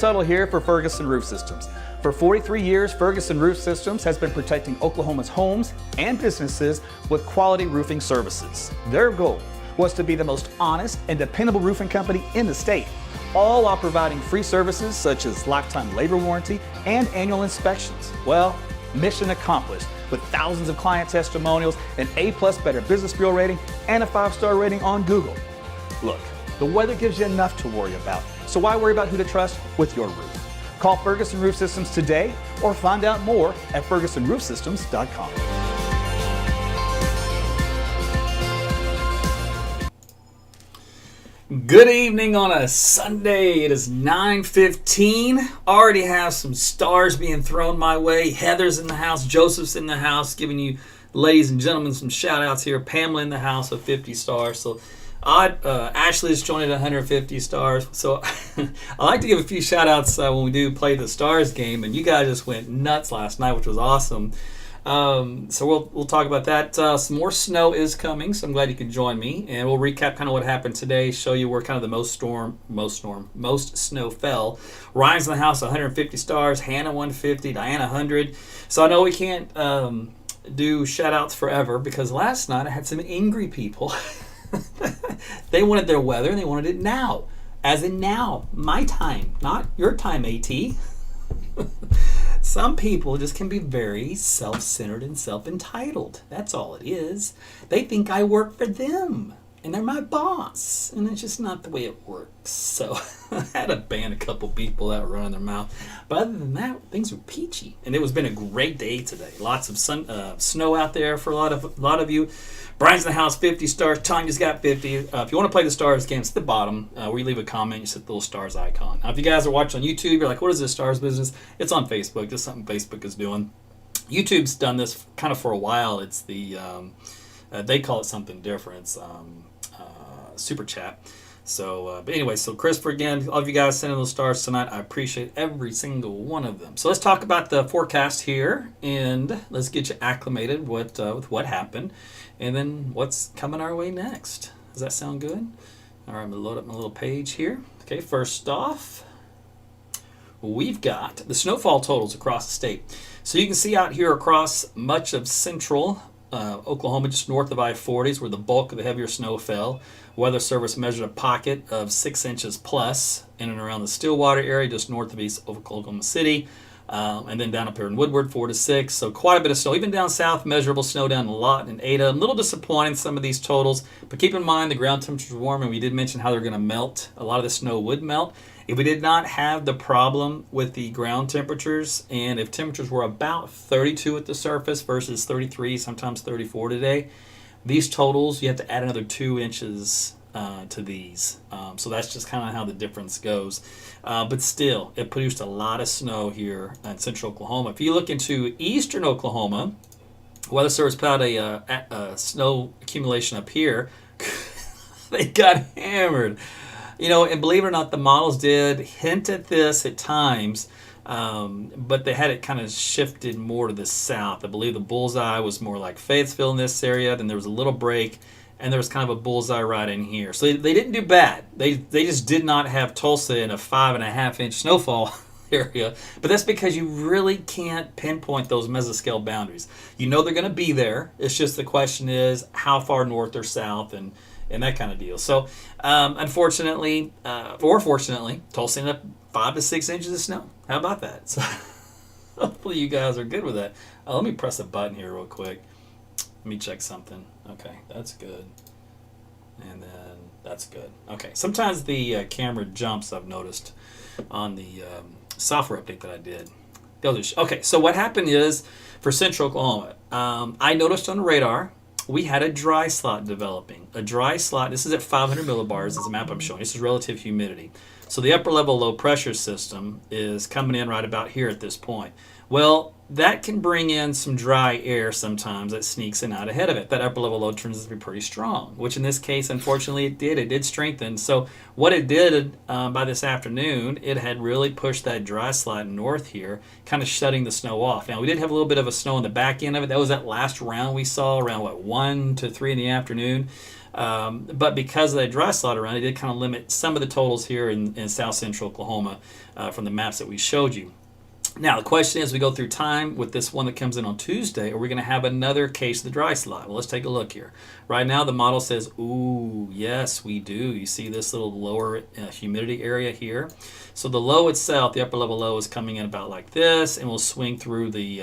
Tuttle here for Ferguson Roof Systems. For 43 years, Ferguson Roof Systems has been protecting Oklahoma's homes and businesses with quality roofing services. Their goal was to be the most honest and dependable roofing company in the state, all while providing free services such as lifetime labor warranty and annual inspections. Well, mission accomplished with thousands of client testimonials, an A+ Better Business Bureau rating, and a 5-star rating on Google. Look, the weather gives you enough to worry about, so why worry about who to trust with your roof? Call Ferguson Roof Systems today or find out more at fergusonroofsystems.com. Good evening on a Sunday. It is 9:15. Already have some stars being thrown my way. Heather's in the house. Joseph's in the house. Giving you, ladies and gentlemen, some shout outs here. Pamela in the house with 50 stars. So Ashley's joined at 150 stars. So I like to give a few shout outs when we do play the stars game. And you guys just went nuts last night, which was awesome. So we'll talk about that. Some more snow is coming, so I'm glad you could join me, and we'll recap kind of what happened today, show you where kind of the most snow fell. Ryan's in the house, 150 stars, Hannah 150, Diana 100. So I know we can't do shout outs forever because last night I had some angry people. They wanted their weather and they wanted it now, as in now, my time, not your time, AT. Some people just can be very self-centered and self-entitled. That's all it is. They think I work for them and they're my boss, and it's just not the way it works. So I had to ban a couple people that were running their mouth. But other than that, things were peachy, and it was been a great day today. Lots of snow out there for a lot of you. Brian's in the house, 50 stars. Tanya's got 50. If you want to play the stars game, it's at the bottom where you leave a comment. You set the little stars icon. Now, if you guys are watching on YouTube, you're like, what is this stars business? It's on Facebook. Just something Facebook is doing. YouTube's done this kind of for a while. It's the, they call it something different. It's Super Chat. So, but anyway, so Christopher, again, all of you guys sending those stars tonight. I appreciate every single one of them. So let's talk about the forecast here, and let's get you acclimated with what happened, and then what's coming our way next. Does that sound good? All right, I'm going to load up my little page here. Okay, first off, we've got the snowfall totals across the state. So you can see out here across much of central Oklahoma, just north of I-40 is where the bulk of the heavier snow fell. Weather Service measured a pocket of 6 inches plus in and around the Stillwater area, just north of East Oklahoma City. And then down up here in Woodward, 4 to 6. So quite a bit of snow. Even down south, measurable snow down a lot in Ada. A little disappointing, some of these totals. But keep in mind, the ground temperatures are warm, and we did mention how they're going to melt. A lot of the snow would melt. If we did not have the problem with the ground temperatures, and if temperatures were about 32 at the surface versus 33, sometimes 34 today, these totals, you have to add another 2 inches to these. So that's just kind of how the difference goes. But still, it produced a lot of snow here in central Oklahoma. If you look into eastern Oklahoma, Weather Service put out a snow accumulation up here. They got hammered. You know, and believe it or not, the models did hint at this at times, but they had it kind of shifted more to the south. I believe the bullseye was more like Fayetteville in this area. Then there was a little break, and there was kind of a bullseye right in here. So they didn't do bad. They just did not have Tulsa in a 5.5-inch snowfall area. But that's because you really can't pinpoint those mesoscale boundaries. You know they're going to be there. It's just the question is how far north or south and that kind of deal. So, unfortunately, or fortunately, Tulsa ended up 5 to 6 inches of snow. How about that? So, hopefully you guys are good with that. Let me press a button here real quick. Let me check something. Okay, that's good. And then that's good. Okay, sometimes the camera jumps, I've noticed, on the software update that I did. Okay, so what happened is, for central Oklahoma, I noticed on the radar, we had a dry slot developing. A dry slot, this is at 500 millibars, this is a map I'm showing. This is relative humidity. So the upper level low pressure system is coming in right about here at this point. Well, that can bring in some dry air sometimes that sneaks in out ahead of it. That upper level low turns out to be pretty strong, which in this case, unfortunately, it did. It did strengthen. So what it did by this afternoon, it had really pushed that dry slot north here, kind of shutting the snow off. Now, we did have a little bit of a snow on the back end of it. That was that last round we saw around, 1 to 3 in the afternoon. But because of that dry slot around, it did kind of limit some of the totals here in south central Oklahoma from the maps that we showed you. Now, the question is, we go through time with this one that comes in on Tuesday, are we going to have another case of the dry slot? Well, let's take a look here. Right now, the model says, ooh, yes, we do. You see this little lower humidity area here. So the low itself, the upper level low, is coming in about like this, and will swing through the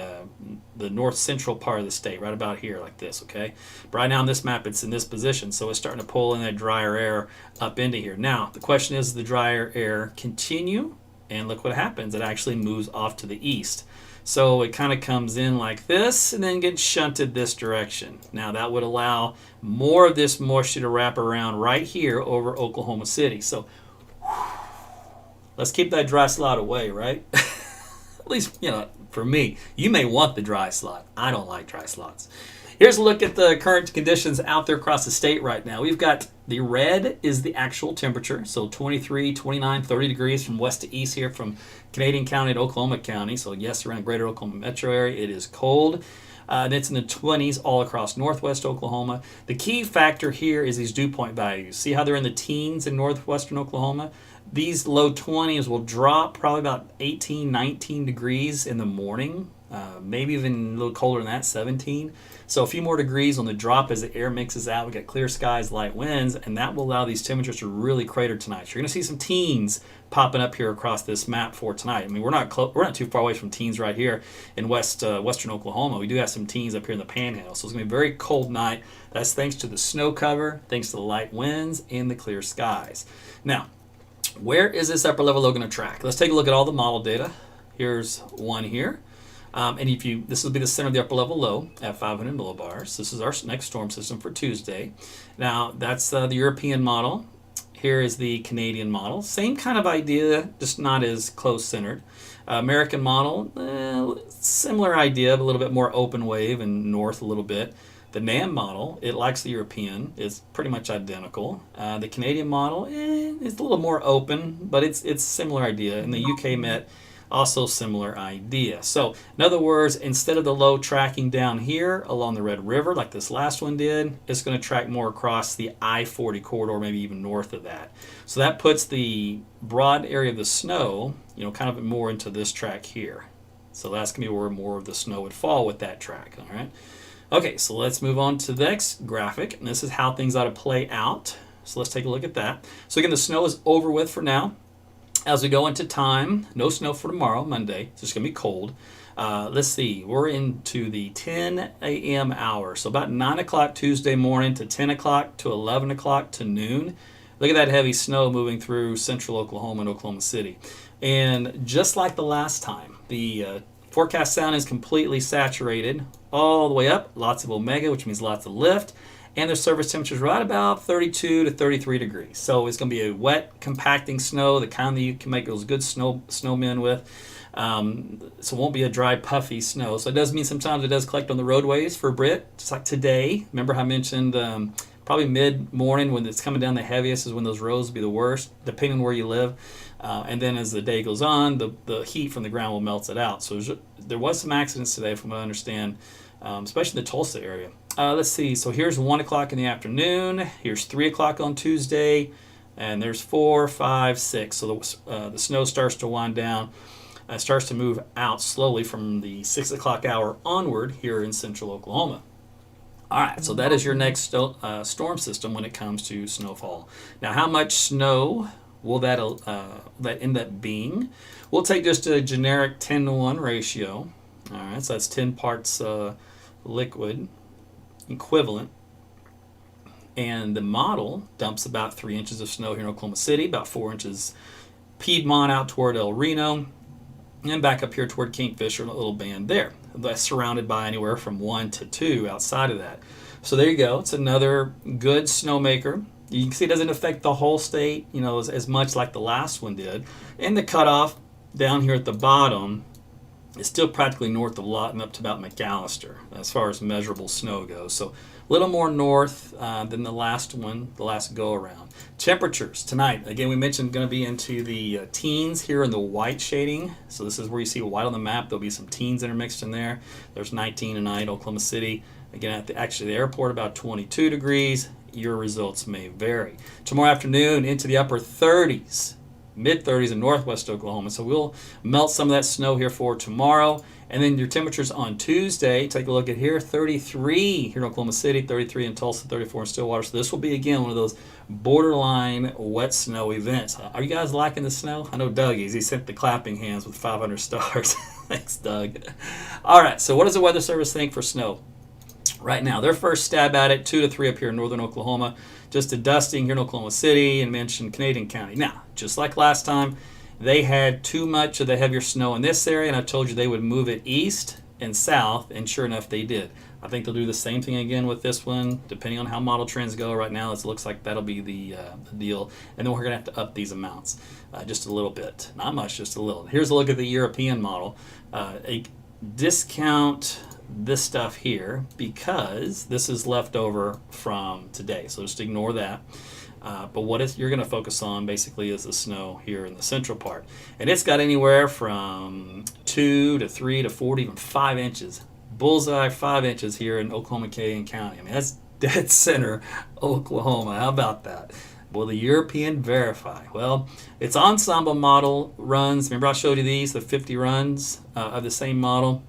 north central part of the state, right about here, like this, okay? But right now on this map, it's in this position, so it's starting to pull in that drier air up into here. Now, the question is, does the drier air continue? And look what happens. It actually moves off to the east. So it kind of comes in like this and then gets shunted this direction. Now that would allow more of this moisture to wrap around right here over Oklahoma City. So let's keep that dry slot away, right? At least, for me. You may want the dry slot. I don't like dry slots. Here's a look at the current conditions out there across the state right now. We've got the red is the actual temperature, so 23, 29, 30 degrees from west to east here from Canadian County to Oklahoma County. So yes, around greater Oklahoma metro area, it is cold. And it's in the 20s all across northwest Oklahoma. The key factor here is these dew point values. See how they're in the teens in northwestern Oklahoma? These low 20s will drop probably about 18, 19 degrees in the morning. Maybe even a little colder than that, 17. So a few more degrees on the drop as the air mixes out. We got clear skies, light winds, and that will allow these temperatures to really crater tonight. So you're going to see some teens popping up here across this map for tonight. I mean, we're not too far away from teens right here in western Oklahoma. We do have some teens up here in the Panhandle. So it's going to be a very cold night. That's thanks to the snow cover, thanks to the light winds, and the clear skies. Now, where is this upper level low going to track? Let's take a look at all the model data. Here's one here. And this will be the center of the upper level low at 500 millibars. This is our next storm system for Tuesday. Now, that's the European model. Here is the Canadian model. Same kind of idea, just not as close centered. American model, similar idea, but a little bit more open wave and north a little bit. The NAM model, it likes the European, is pretty much identical. The Canadian model, it's a little more open, but it's similar idea. And the UK Met, also similar idea. So in other words, instead of the low tracking down here along the Red River like this last one did, it's going to track more across the I-40 corridor, maybe even north of that. So that puts the broad area of the snow, kind of more into this track here. So that's going to be where more of the snow would fall with that track. All right. Okay, so let's move on to the next graphic. And this is how things ought to play out. So let's take a look at that. So again, the snow is over with for now. As we go into time, no snow for tomorrow, Monday. It's just going to be cold. Let's see. We're into the 10 a.m. hour. So about 9 o'clock Tuesday morning to 10 o'clock to 11 o'clock to noon. Look at that heavy snow moving through central Oklahoma and Oklahoma City. And just like the last time, the forecast sound is completely saturated all the way up. Lots of omega, which means lots of lift. And the surface temperature is right about 32 to 33 degrees. So it's going to be a wet, compacting snow, the kind that you can make those good snowmen with. So it won't be a dry, puffy snow. So it does mean sometimes it does collect on the roadways for a bit, just like today. Remember how I mentioned probably mid-morning when it's coming down the heaviest is when those roads will be the worst, depending on where you live. And then as the day goes on, the heat from the ground will melt it out. So there was some accidents today, from what I understand, especially in the Tulsa area. Let's see. So here's 1 o'clock in the afternoon. Here's 3 o'clock on Tuesday. And there's 4, 5, 6. So the snow starts to wind down. Starts to move out slowly from the 6 o'clock hour onward here in central Oklahoma. All right. So that is your next storm system when it comes to snowfall. Now, how much snow will that end up being? We'll take just a generic 10-to-1 ratio. All right. So that's 10 parts liquid equivalent, and the model dumps about 3 inches of snow here in Oklahoma City, about 4 inches Piedmont out toward El Reno, and back up here toward Kingfisher, a little band there. That's surrounded by anywhere from 1 to 2 outside of that. So there you go. It's another good snowmaker. You can see it doesn't affect the whole state, as much like the last one did. And the cutoff down here at the bottom, it's still practically north of Lawton up to about McAllister as far as measurable snow goes. So a little more north than the last one, the last go-around. Temperatures tonight, again, we mentioned going to be into the teens here in the white shading. So this is where you see white on the map. There'll be some teens intermixed in there. There's 19 tonight, Oklahoma City. Again, at the airport, about 22 degrees. your results may vary. Tomorrow afternoon into the upper 30s, mid-30s in northwest Oklahoma. So we'll melt some of that snow here for tomorrow. And then your temperatures on Tuesday, take a look at here, 33 here in Oklahoma City, 33 in Tulsa, 34 in Stillwater. So this will be, again, one of those borderline wet snow events. Are you guys liking the snow? I know Doug is. He sent the clapping hands with 500 stars. Thanks, Doug. All right, so what does the Weather Service think for snow? Right now, their first stab at it, 2 to 3 up here in northern Oklahoma, just a dusting here in Oklahoma City and mentioned Canadian County. Now, just like last time, they had too much of the heavier snow in this area, and I told you they would move it east and south, and sure enough, they did. I think they'll do the same thing again with this one, depending on how model trends go. Right now, it looks like that'll be the deal, and then we're going to have to up these amounts just a little bit. Not much, just a little. Here's a look at the European model. A discount this stuff here because this is left over from today, so just ignore that. But what you're going to focus on basically is the snow here in the central part. And it's got anywhere from 2 to 3 to 4 to even 5 inches. Bullseye 5 inches here in Oklahoma County. I mean, that's dead center Oklahoma. How about that? Will the European verify? Well, its ensemble model runs. Remember I showed you these, the 50 runs of the same model.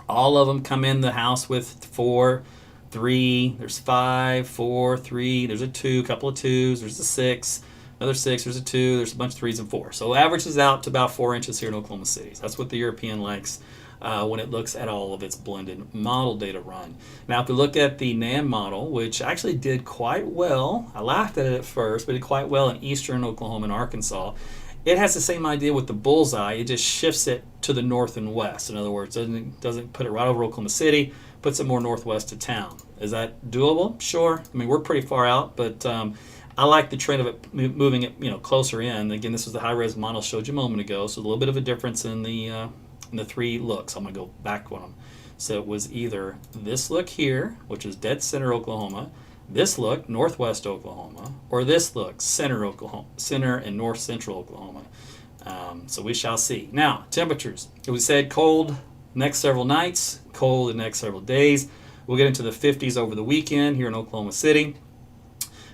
All of them come in the house with 4, 3, there's 5, 4, 3, there's a 2, a couple of 2s, there's a 6, another 6, there's a 2, there's a bunch of 3s and 4. So averages out to about 4 inches here in Oklahoma City. That's what the European likes when it looks at all of its blended model data run. Now, if we look at the NAM model, which actually did quite well, I laughed at it at first, but did quite well in eastern Oklahoma and Arkansas. It has the same idea with the bullseye. It just shifts it to the north and west. In other words, doesn't put it right over Oklahoma City, puts it more northwest of town. Is that doable? Sure. I mean, we're pretty far out, but I like the trend of it moving it, closer in. Again, this was the high-res model I showed you a moment ago, so a little bit of a difference in the 3 looks. I'm going to go back on them. So it was either this look here, which is dead center Oklahoma, this look, northwest Oklahoma, or this look, center Oklahoma, center and north central Oklahoma. So we shall see. Now, temperatures. We said cold next several nights, cold the next several days. We'll get into the 50s over the weekend here in Oklahoma City.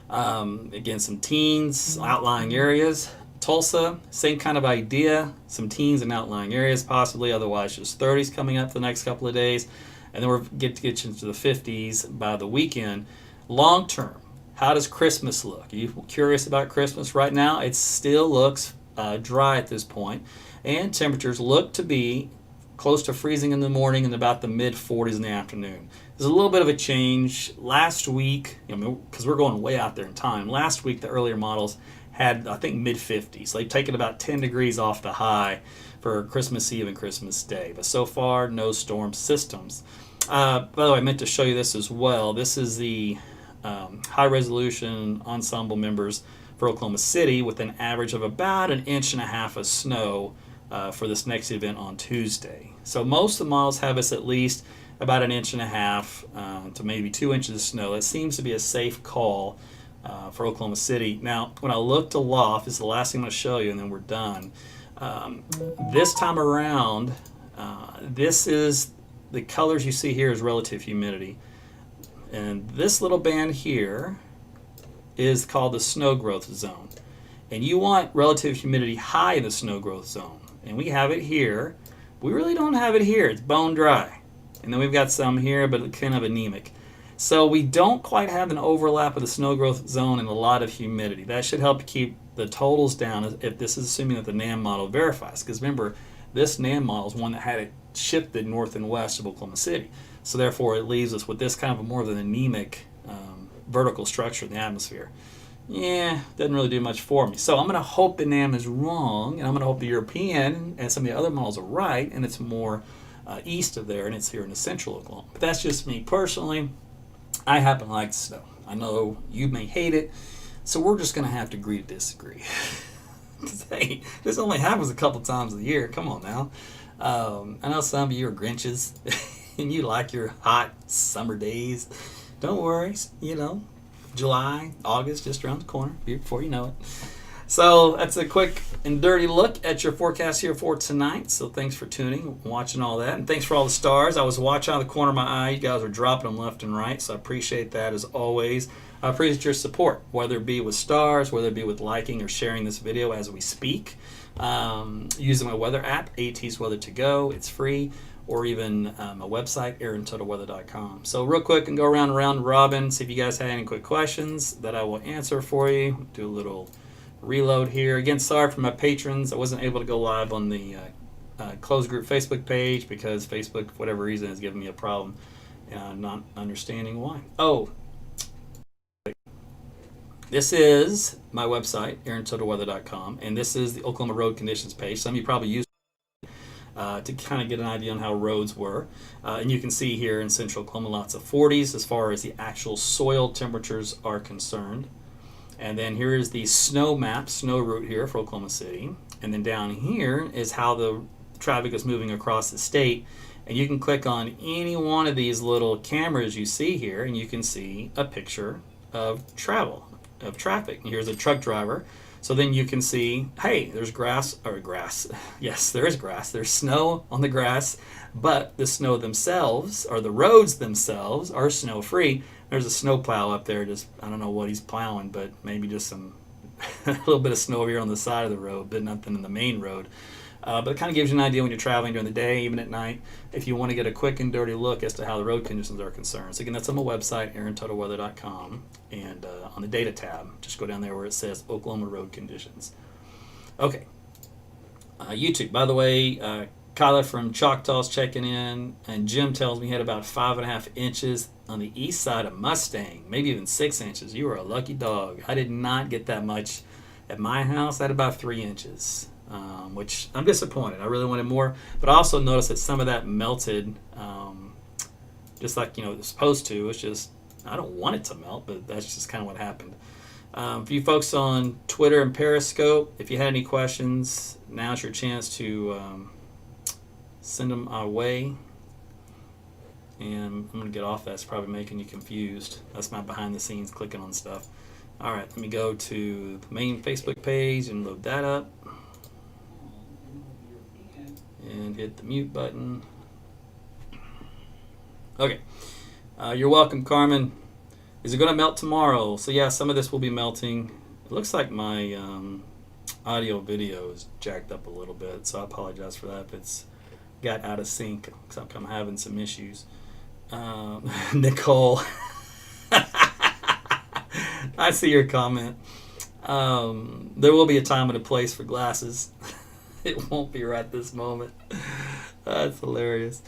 Again, some teens, outlying areas. Tulsa, same kind of idea. Some teens in outlying areas possibly, otherwise just 30s coming up the next couple of days. And then we'll get into the 50s by the weekend. Long term, how does Christmas look? Are you curious about Christmas right now? It still looks dry at this point, and temperatures look to be close to freezing in the morning and about the mid-40s in the afternoon. There's a little bit of a change. Last week, because we're going way out there in time, last week the earlier models had, I think, mid-50s. They've taken about 10 degrees off the high for Christmas Eve and Christmas Day, but so far, no storm systems. By the way, I meant to show you this as well. This is the high-resolution ensemble members for Oklahoma City with an average of about 1.5 inches of snow for this next event on Tuesday. So most of the models have us at least about 1.5 inches to maybe 2 inches of snow. That seems to be a safe call for Oklahoma City. Now, when I looked aloft, this is the last thing I'm going to show you, and then we're done. This time around, this is the colors you see here is relative humidity. And this little band here is called the snow growth zone. And you want relative humidity high in the snow growth zone. And we have it here. We really don't have it here. It's bone dry. And then we've got some here, but kind of anemic. So we don't quite have an overlap of the snow growth zone and a lot of humidity. That should help keep the totals down if this is assuming that the NAM model verifies. Because remember, this NAM model is one that had it shifted north and west of Oklahoma City. So therefore, it leaves us with this kind of more of an anemic vertical structure in the atmosphere. Yeah, doesn't really do much for me. So I'm going to hope the NAM is wrong, and I'm going to hope the European and some of the other models are right, and it's more east of there, and it's here in the central Oklahoma. But that's just me personally. I happen to like the snow. I know you may hate it, so we're just going to have to agree to disagree. Hey, this only happens a couple times a year. Come on now. I know some of you are Grinches, and you like your hot summer days. Don't worry, July, August, just around the corner before you know it. So that's a quick and dirty look at your forecast here for tonight. So thanks for tuning, watching all that, and thanks for all the stars. I was watching out of the corner of my eye. You guys are dropping them left and right, so I appreciate that as always. I appreciate your support, whether it be with stars, whether it be with liking or sharing this video as we speak. Using my weather app, AT's Weather to Go. It's free. Or even my website, AaronTuttleWeather.com. So real quick, and go around and round robin, see if you guys had any quick questions that I will answer for you. Do a little reload here. Again, sorry for my patrons. I wasn't able to go live on the closed group Facebook page because Facebook, for whatever reason, is giving me a problem. Not understanding why. Oh, this is my website, AaronTuttleWeather.com, and this is the Oklahoma road conditions page. Some of you probably use to kind of get an idea on how roads were. And you can see here in central Oklahoma lots of 40s as far as the actual soil temperatures are concerned. And then here is the snow map, snow route here for Oklahoma City. And then down here is how the traffic is moving across the state. And you can click on any one of these little cameras you see here, and you can see a picture of traffic. And here's a truck driver. So then you can see, hey, there's grass. Yes, there is grass. There's snow on the grass, but the snow themselves, or the roads themselves, are snow-free. There's a snow plow up there. Just, I don't know what he's plowing, but maybe just some a little bit of snow here on the side of the road, but nothing in the main road. But it kind of gives you an idea when you're traveling during the day, even at night, if you want to get a quick and dirty look as to how the road conditions are concerned. So again, that's on my website, AaronTuttleWeather.com, and on the data tab, just go down there where it says Oklahoma road conditions. Okay, YouTube. By the way, Kyla from Choctaw's checking in, and Jim tells me he had about 5.5 inches on the east side of Mustang, maybe even 6 inches. You are a lucky dog. I did not get that much at my house. I had about 3 inches. Which I'm disappointed. I really wanted more, but I also noticed that some of that melted, just like it was supposed to. It's just I don't want it to melt, but that's just kind of what happened. For you folks on Twitter and Periscope, if you had any questions, now's your chance to send them our way. And I'm gonna get off that. It's probably making you confused. That's my behind the scenes clicking on stuff. All right, let me go to the main Facebook page and load that up. And hit the mute button. Okay. You're welcome, Carmen. Is it going to melt tomorrow? So yeah, some of this will be melting. It looks like my audio video is jacked up a little bit, so I apologize for that if it's got out of sync because I'm having some issues. Nicole. I see your comment. There will be a time and a place for glasses. It won't be right this moment. That's hilarious.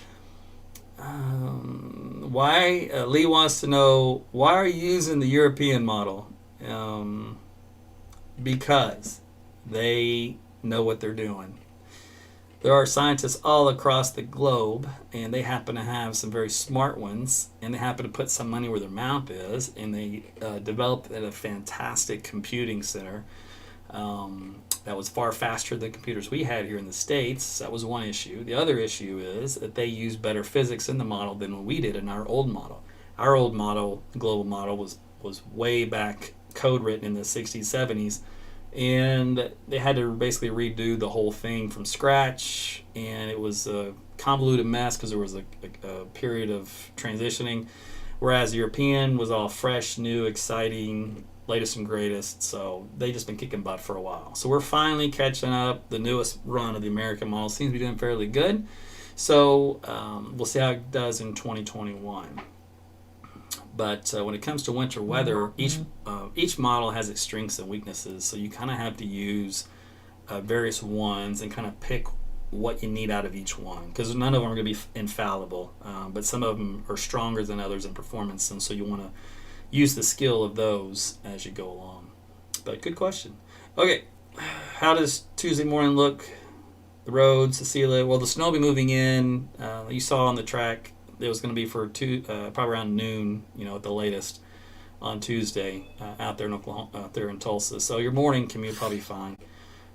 Lee wants to know, why are you using the European model? Because they know what they're doing. There are scientists all across the globe, and they happen to have some very smart ones, and they happen to put some money where their mouth is, and they developed a fantastic computing center that was far faster than computers we had here in the States. That was one issue. The other issue is that they used better physics in the model than what we did in our old model. Our old model, global model, was way back code written in the 60s, 70s, and they had to basically redo the whole thing from scratch, and it was a convoluted mess because there was a period of transitioning, whereas European was all fresh, new, exciting, latest and greatest. So they just been kicking butt for a while. So we're finally catching up. The newest run of the American model seems to be doing fairly good. So we'll see how it does in 2021. But when it comes to winter weather, each model has its strengths and weaknesses. So you kind of have to use various ones and kind of pick what you need out of each one, because none of them are going to be infallible. But some of them are stronger than others in performance, and so you want to use the skill of those as you go along. But good question. Okay, how does Tuesday morning look? The roads, Cecilia. Well, the snow will be moving in. You saw on the track it was going to be for probably around noon, at the latest on Tuesday out there in Oklahoma, out there in Tulsa. So your morning commute probably fine.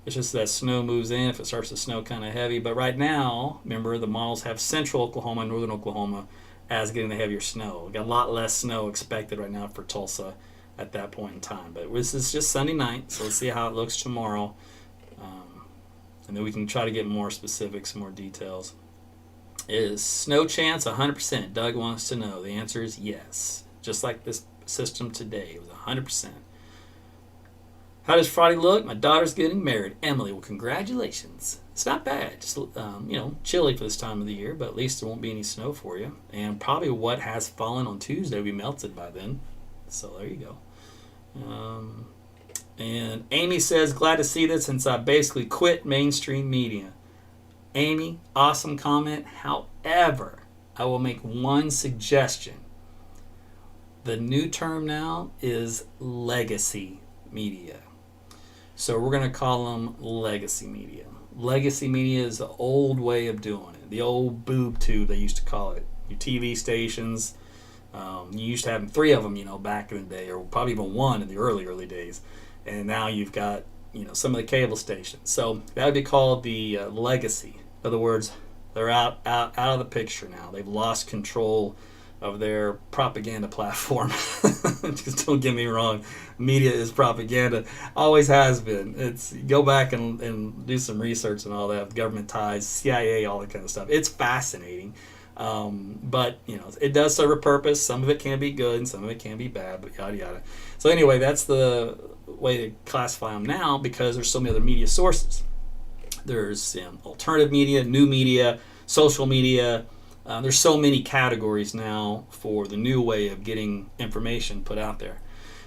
It's just that snow moves in if it starts to snow kind of heavy. But right now, remember, the models have central Oklahoma and northern Oklahoma as getting the heavier snow. We got a lot less snow expected right now for Tulsa at that point in time. But this is just Sunday night, so let's see how it looks tomorrow. And then we can try to get more specifics, more details. Is snow chance 100%? Doug wants to know. The answer is yes. Just like this system today, it was 100%. How does Friday look? My daughter's getting married. Emily, well, congratulations. It's not bad. Just, chilly for this time of the year, but at least there won't be any snow for you. And probably what has fallen on Tuesday will be melted by then. So there you go. And Amy says, glad to see this since I basically quit mainstream media. Amy, awesome comment. However, I will make one suggestion. The new term now is legacy media. So we're going to call them legacy media. Legacy media is the old way of doing it. The old boob tube, they used to call it. Your TV stations. You used to have 3 of them, back in the day, or probably even 1 in the early days. And now you've got, some of the cable stations. So that would be called the legacy. In other words, they're out of the picture now. They've lost control of their propaganda platform. Just don't get me wrong. Media is propaganda. Always has been. It's go back and do some research and all that. Government ties, CIA, all that kind of stuff. It's fascinating. But it does serve a purpose. Some of it can be good and some of it can be bad, but yada yada. So anyway, that's the way to classify them now because there's so many other media sources. There's alternative media, new media, social media. There's so many categories now for the new way of getting information put out there.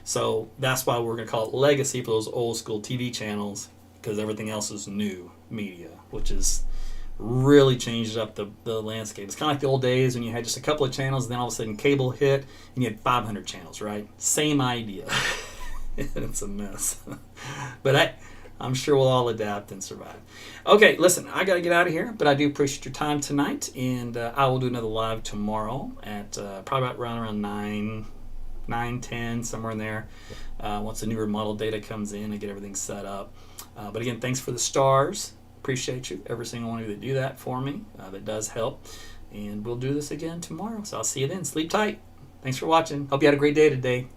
So that's why we're going to call it legacy for those old school TV channels, because everything else is new media, which is really changes up the landscape. It's kind of like the old days when you had just a couple of channels and then all of a sudden cable hit and you had 500 channels, right? Same idea. It's a mess. But I'm sure we'll all adapt and survive. Okay, listen, I got to get out of here, but I do appreciate your time tonight, and I will do another live tomorrow at probably around 9, 10, somewhere in there, once the new remodel data comes in and get everything set up. But again, thanks for the stars. Appreciate you, every single one of you that do that for me. That does help. And we'll do this again tomorrow. So I'll see you then. Sleep tight. Thanks for watching. Hope you had a great day today.